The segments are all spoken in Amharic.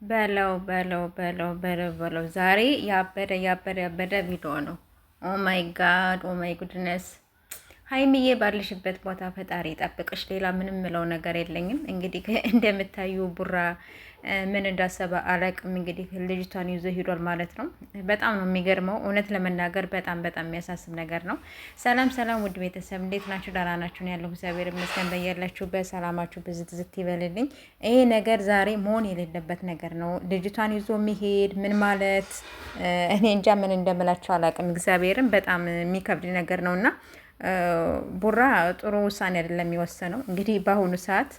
በለው ዛሬ ያበደ ቪዲዮ ነው። ኦ ማይ ጋድ ኦ ማይ ጉድነስ። ሀይሚዬ ባለሽበት ቦታ ፈጣሪ ጠብቅሽ። ሌላ ምንም ምለው ነገር የለኝም። እንግዲህ እንደምታዩ ቡራ ምን እንዳሰበ አላቅም። እንግዲህ ልጅቷን ይዞ ሄዷል ማለት ነው። በጣም ነው የሚገርመው። እውነት ለመናገር በጣም የሚያሳስብ ነገር ነው። ሰላም ሰላም፣ ውድ ቤተሰብ እንዴት ናችሁ? ደህና ናችሁ? ያለው እግዚአብሔር ይመስገን። በያላችሁበት ሰላማችሁ ብዝት ዝት ይበልልኝ። ይሄ ነገር ዛሬ መሆን የሌለበት ነገር ነው። ልጅቷን ይዞ የሚሄድ ምን ማለት እኔ እንጃ ምን እንደምላችሁ አላቅም። እግዚአብሔርን በጣም የሚከብድ ነገር ነው እና ቡራ ጥሩ ውሳኔ አይደለም የሚወሰነው። እንግዲህ በአሁኑ ሰዓት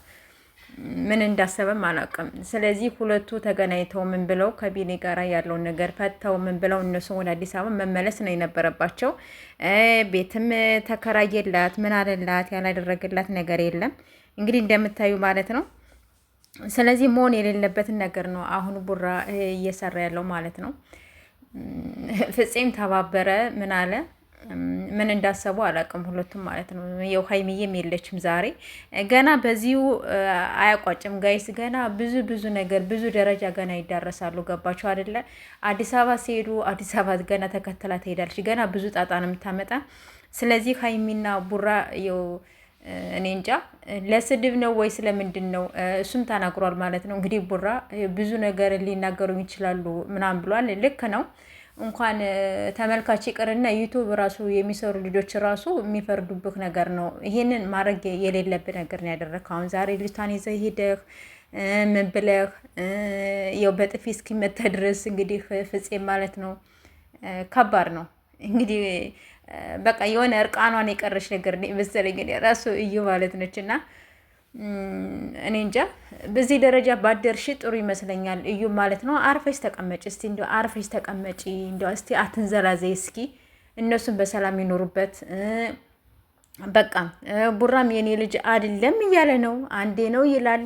ምን እንዳሰበም አላውቅም። ስለዚህ ሁለቱ ተገናኝተው ምን ብለው ከቢኒ ጋር ያለውን ነገር ፈተው ምን ብለው እነሱ ወደ አዲስ አበባ መመለስ ነው የነበረባቸው። ቤትም ተከራየላት ምን አለላት፣ ያላደረገላት ነገር የለም። እንግዲህ እንደምታዩ ማለት ነው። ስለዚህ መሆን የሌለበትን ነገር ነው አሁን ቡራ እየሰራ ያለው ማለት ነው። ፍፄም ተባበረ ምን አለ ምን እንዳሰቡ አላውቅም፣ ሁለቱም ማለት ነው። ያው ሀይሚዬም የለችም ዛሬ። ገና በዚሁ አያቋጭም ጋይስ። ገና ብዙ ነገር ብዙ ደረጃ ገና ይዳረሳሉ። ገባቸው አይደለ? አዲስ አበባ ሲሄዱ አዲስ አበባ ገና ተከትላ ትሄዳለች። ገና ብዙ ጣጣ ነው የምታመጣ። ስለዚህ ሀይሚና ቡራ ያው እኔ እንጃ ለስድብ ነው ወይ ስለምንድን ነው? እሱም ተናግሯል ማለት ነው። እንግዲህ ቡራ ብዙ ነገር ሊናገሩ ይችላሉ ምናምን ብሏል። ልክ ነው። እንኳን ተመልካች ይቅርና ዩቱብ ራሱ የሚሰሩ ልጆች ራሱ የሚፈርዱብህ ነገር ነው። ይሄንን ማድረግ የሌለብህ ነገር ነው ያደረግህ። አሁን ዛሬ ልጅቷን ይዘህ ሄደህ ምን ብለህ ያው በጥፊ እስኪመታ ድረስ እንግዲህ ፍፄ ማለት ነው። ከባድ ነው እንግዲህ በቃ የሆነ እርቃኗን የቀረች ነገር መሰለኝ ራሱ እዩ ማለት ነች እና እኔ እንጃ በዚህ ደረጃ ባደርሽ ጥሩ ይመስለኛል። እዩ ማለት ነው። አርፈሽ ተቀመጭ እስቲ፣ እንዲ አርፈሽ ተቀመጪ፣ እንዲ እስቲ አትንዘላዘይ እስኪ። እነሱን በሰላም ይኖሩበት። በቃ ቡራም የኔ ልጅ አይደለም እያለ ነው። አንዴ ነው ይላል።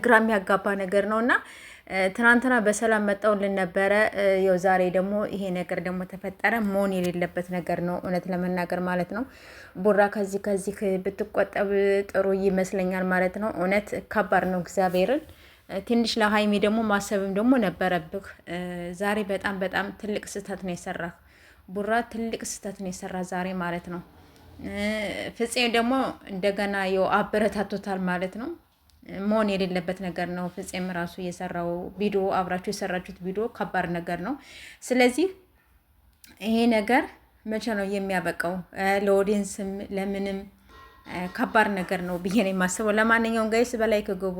ግራ የሚያጋባ ነገር ነው እና ትናንትና በሰላም መጣውልን ነበረ። ያው ዛሬ ደግሞ ይሄ ነገር ደግሞ ተፈጠረ። መሆን የሌለበት ነገር ነው እውነት ለመናገር ማለት ነው። ቡራ ከዚህ ብትቆጠብ ጥሩ ይመስለኛል ማለት ነው። እውነት ከባድ ነው። እግዚአብሔርን ትንሽ ለሀይሚ ደግሞ ማሰብም ደግሞ ነበረብህ። ዛሬ በጣም ትልቅ ስህተት ነው የሰራህ ቡራ፣ ትልቅ ስህተት ነው የሰራ ዛሬ ማለት ነው። ፍፄ ደግሞ እንደገና ያው አበረታቶታል ማለት ነው። መሆን የሌለበት ነገር ነው። ፍፄም ራሱ የሰራው ቪዲዮ አብራችሁ የሰራችሁት ቪዲዮ ከባድ ነገር ነው። ስለዚህ ይሄ ነገር መቼ ነው የሚያበቃው? ለኦዲየንስም ለምንም ከባድ ነገር ነው ብዬ ነው የማስበው። ለማንኛውም ጋይስ በላይ ከገቡ